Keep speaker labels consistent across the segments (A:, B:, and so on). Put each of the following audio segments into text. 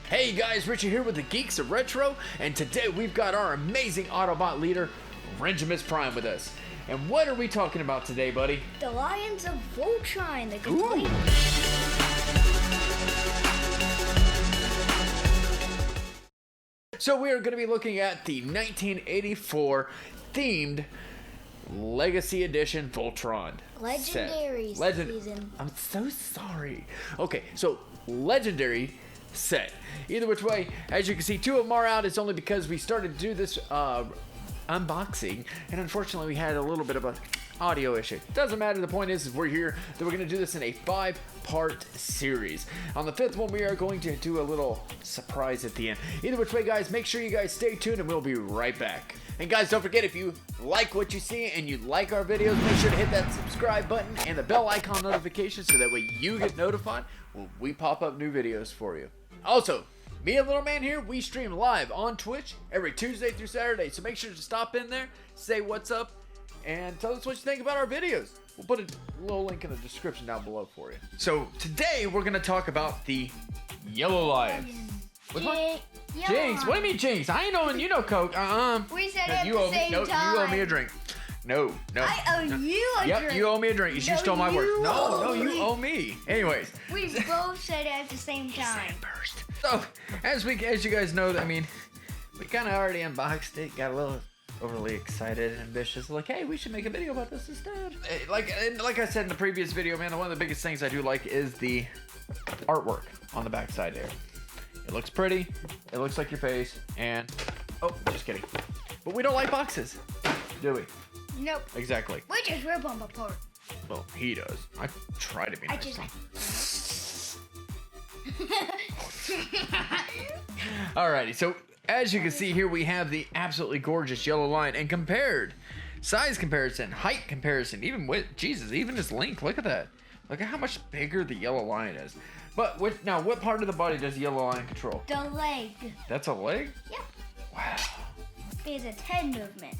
A: Hey guys, Richie here with the Geeks of Retro, and today we've got our amazing Autobot leader, Renji Prime, with us. And what are we talking about today, buddy?
B: The Lions of Voltron, the complete.
A: So we are going to be looking at the 1984 themed Legacy Edition Voltron
B: Legendary season.
A: I'm so sorry. Okay, so Legendary set. Either which way, as you can see, two of them are out. It's only because we started to do this unboxing, and unfortunately we had a little bit of a audio issue. Doesn't matter. The point is we're here, that we're going to do this in a 5-part series. On the 5th one, we are going to do a little surprise at the end. Either which way, guys, make sure you guys stay tuned, and we'll be right back. And guys, don't forget, if you like what you see and you like our videos, make sure to hit that subscribe button and the bell icon notification so that way you get notified when we pop up new videos for you. Also, me and Little Man here, we stream live on Twitch every Tuesday through Saturday, so make sure to stop in there, say what's up, and tell us what you think about our videos. We'll put a little link in the description down below for you. So today we're going to talk about the Yellow Lion. Which one? Jinx. What do you mean Jinx? I ain't knowing you know Coke.
B: We said
A: no,
B: it at the same time.
A: You owe me a drink. No.
B: I owe you a drink.
A: Yep, you owe me a drink. You stole my word. No, you owe me. Anyways.
B: We both said it at the same time.
A: First. So, as you guys know, I mean, we kind of already unboxed it, got a little overly excited and ambitious, like, hey, we should make a video about this instead. Like I said in the previous video, man, one of the biggest things I do like is the artwork on the backside there. It looks pretty, it looks like your face, and, oh, just kidding. But we don't like boxes, do we?
B: Nope.
A: Exactly.
B: We just rip them apart.
A: Well, he does. I try to be nice. Alrighty, so as you can see here, we have the absolutely gorgeous Yellow Lion, and compared, size comparison, height comparison, even with, Jesus, even his length, look at that. Look at how much bigger the Yellow Lion is. But now, what part of the body does the Yellow Lion control?
B: The leg.
A: That's a leg?
B: Yep.
A: Wow.
B: It's a 10 movement.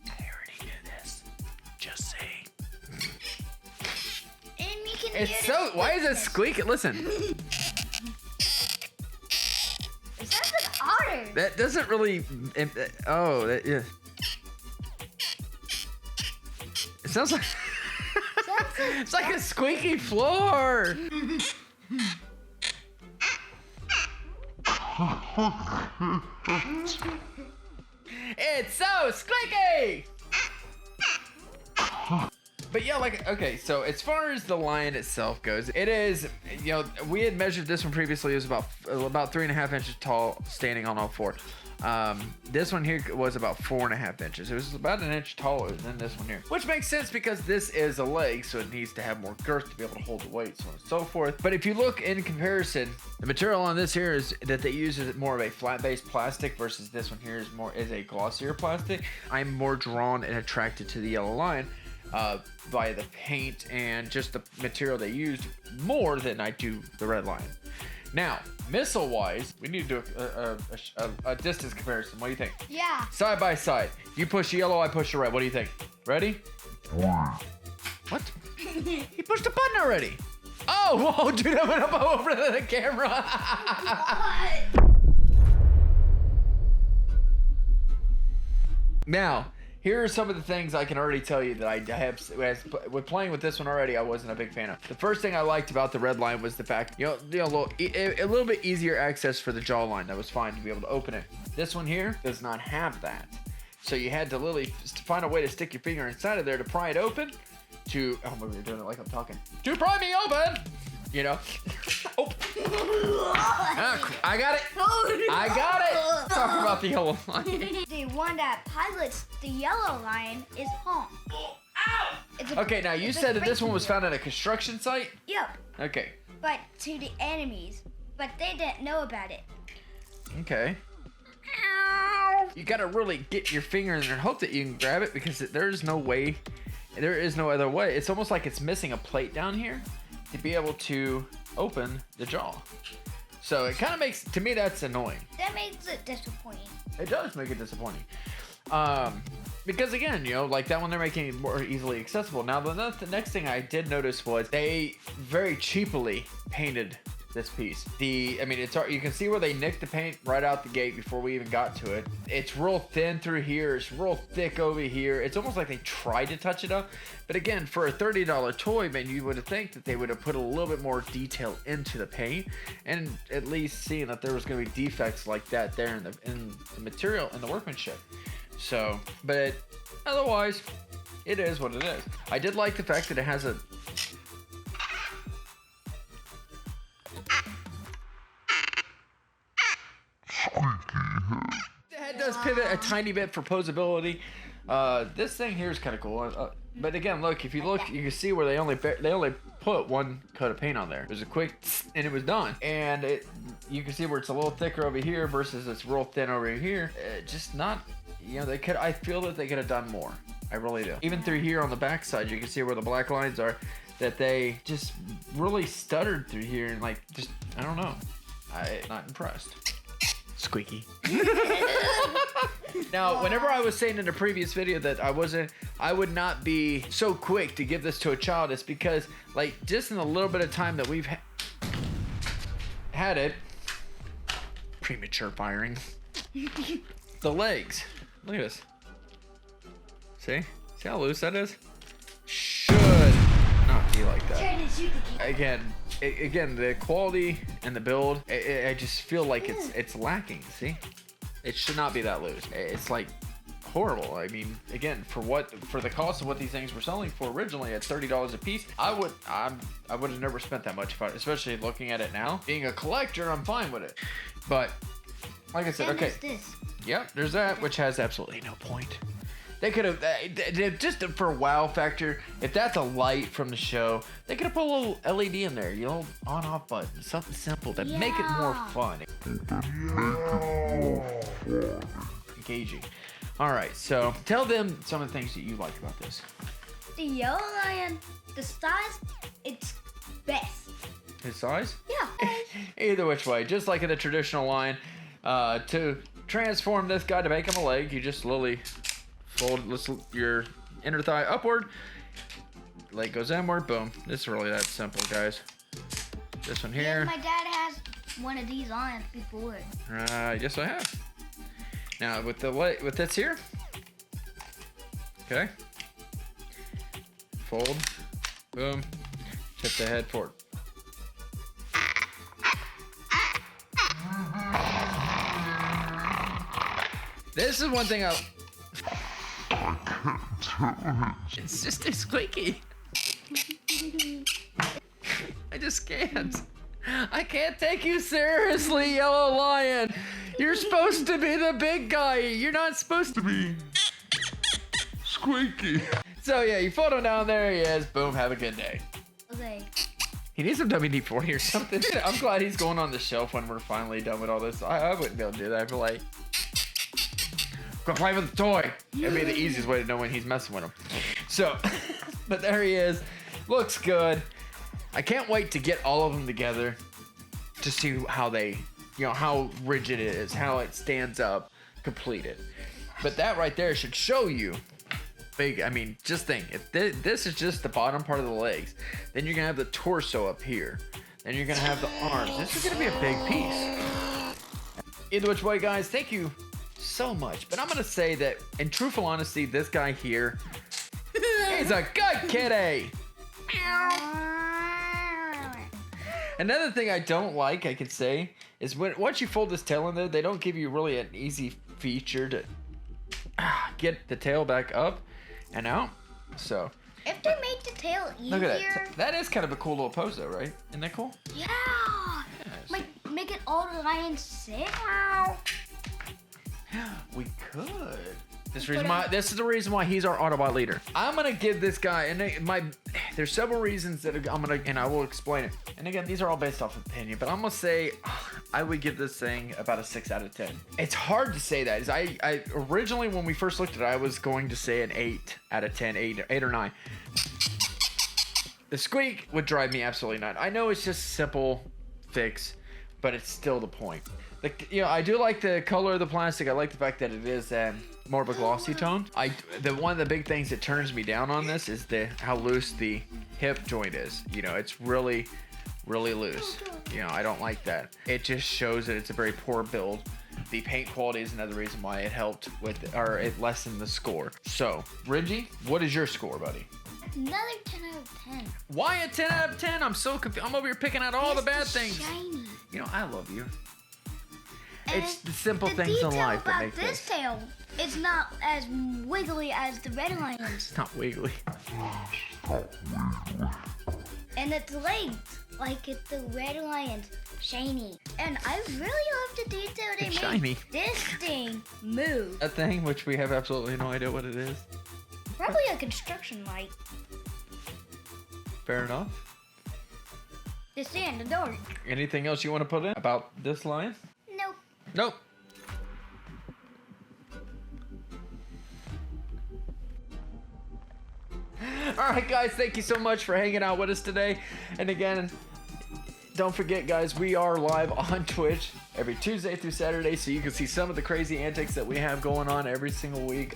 A: I already did this. Just saying.
B: And you can
A: It's so, why is it squeaking? Listen.
B: It sounds like otter.
A: That doesn't really, yeah. It sounds like, it's like a squeaky floor. It's so squeaky. But yeah, like, okay, so as far as the lion itself goes, it is, you know, we had measured this one previously. It was about 3.5 inches tall, standing on all four. This one here was about 4.5 inches. It was about an inch taller than this one here, which makes sense because this is a leg, so it needs to have more girth to be able to hold the weight, so on and so forth. But if you look in comparison, the material on this here is that they use is more of a flat-based plastic versus this one here is a glossier plastic. I'm more drawn and attracted to the Yellow Lion by the paint and just the material they used more than I do the Red Lion. Now, missile-wise, we need to do a distance comparison. What do you think?
B: Yeah.
A: Side by side. You push the yellow, I push the red. What do you think? Ready? What? He pushed the button already. Oh, whoa, dude, I went up over the camera.
B: What?
A: Now, here are some of the things I can already tell you that I have, with playing with this one already, I wasn't a big fan of. The first thing I liked about the Red Lion was the fact, a little bit easier access for the jawline. That was fine to be able to open it. This one here does not have that. So you had to literally find a way to stick your finger inside of there to pry it open to, oh, maybe you're doing it like I'm talking. To pry me open! You know? Oh. I got it. I got it. Talk about the Yellow Lion.
B: The one that pilots the Yellow Lion is Honk.
A: Okay, now you said that this one was found at a construction site?
B: Yep.
A: Okay.
B: But to the enemies. But they didn't know about it.
A: Okay. You gotta really get your finger in there and hope that you can grab it because there is no way. There is no other way. It's almost like it's missing a plate down here to be able to open the jaw. So it kind of makes, to me, that's annoying.
B: That makes it disappointing.
A: It does make it disappointing. Because again, like that one, they're making it more easily accessible. Now, the next thing I did notice was they very cheaply painted this piece. I mean, it's you can see where they nicked the paint right out the gate before we even got to it. It's real thin through here. It's real thick over here. It's almost like they tried to touch it up. But again, for a $30 toy, man, you would have think that they would have put a little bit more detail into the paint, and at least seeing that there was going to be defects like that there in the material and the workmanship. So, but otherwise, it is what it is. I did like the fact that it has a the head does pivot a tiny bit for posability. This thing here is kind of cool. But again, look, if you look, you can see where they only put one coat of paint on there. There's a quick and it was done. And you can see where it's a little thicker over here versus it's real thin over here. Just not, you know, I feel that they could have done more. I really do. Even through here on the back side, you can see where the black lines are, that they just really stuttered through here and like, just, I don't know. I'm not impressed. Squeaky. Now, whenever I was saying in the previous video that I would not be so quick to give this to a child, it's because, like, just in a little bit of time that we've had it, premature firing, the legs, look at this. See how loose that is? Should not be like that. Again, the quality and the build, I just feel like it's lacking. See, it should not be that loose. It's like horrible. I mean, again, for the cost of what these things were selling for originally at $30 a piece, I would have never spent that much, especially looking at it now. Being a collector, I'm fine with it. But like I said, okay. Yep, there's that, which has absolutely no point. They could have, just for wow factor, if that's a light from the show, they could have put a little LED in there, you know, on-off button, something simple to make it more fun. Engaging. All right, so tell them some of the things that you like about this.
B: The yellow lion, the size, it's best.
A: His size?
B: Yeah.
A: Either which way, just like in the traditional line, to transform this guy to make him a leg, you just literally fold your inner thigh upward, leg goes inward, boom. It's really that simple, guys. This one here.
B: Yeah, my dad has one of these on before.
A: Yes, I have. Now with this here, okay. Fold, boom, tip the head forward. This is one thing it's just too squeaky. I just can't. I can't take you seriously, Yellow Lion. You're supposed to be the big guy. You're not supposed to be squeaky. So yeah, you fold him down, there he is. Boom, have a good day.
B: Okay.
A: He needs some WD-40 or something. I'm glad he's going on the shelf when we're finally done with all this. I wouldn't be able to do that. I'd be like, go play with the toy. That'd be the easiest way to know when he's messing with him. So, but there he is. Looks good. I can't wait to get all of them together to see how they, you know, how rigid it is, how it stands up completed. But that right there should show you big. I mean, just think, if this is just the bottom part of the legs, then you're gonna have the torso up here, then you're gonna have the arms. This is gonna be a big piece. Either which way, guys, thank you so much. But I'm gonna say that, in truthful honesty, this guy here, he's a good kitty. Another thing I don't like, I could say, is once you fold this tail in there, they don't give you really an easy feature to get the tail back up and out. So
B: if they make the tail easier,
A: look at that. That is kind of a cool little pose, though, right? Isn't that cool?
B: Yeah.
A: Yes.
B: Make it all the lions sit.
A: We could. This is the reason why he's our Autobot leader. I'm gonna give this guy, and there's several reasons that and I will explain it. And again, these are all based off of opinion, but I'm gonna say I would give this thing about a 6 out of 10. It's hard to say that. I originally, when we first looked at it, I was going to say an 8 out of 10, 8 or 9. The squeak would drive me absolutely nuts. I know it's just a simple fix, but it's still the point. I do like the color of the plastic. I like the fact that it is more of a glossy tone. One of the big things that turns me down on this is how loose the hip joint is. You know, it's really, really loose. You know, I don't like that. It just shows that it's a very poor build. The paint quality is another reason why it helped with, or it lessened the score. So, Renji, what is your score, buddy?
B: Another 10 out of 10.
A: Why a 10 out of 10? I'm so confused. I'm over here picking out all the bad things.
B: Shiny.
A: You know, I love you.
B: And
A: It's the simple
B: the
A: things in
B: detail
A: life that
B: about
A: make
B: this
A: this.
B: tail, it's not as wiggly as the red lion's.
A: It's not wiggly.
B: And its legs, like it's the red lion's, shiny. And I really love the detail they
A: It's
B: made.
A: shiny.
B: This thing moves.
A: A thing which we have absolutely no idea what it is.
B: Probably a construction light.
A: Fair enough.
B: It's in the dark.
A: Anything else you want to put in about this lion?
B: Nope.
A: Nope. All right, guys, thank you so much for hanging out with us today. And again, don't forget, guys, we are live on Twitch every Tuesday through Saturday, so you can see some of the crazy antics that we have going on every single week.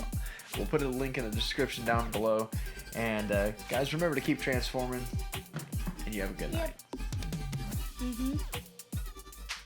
A: We'll put a link in the description down below. And guys, remember to keep transforming, and you have a good night.
B: Mm-hmm.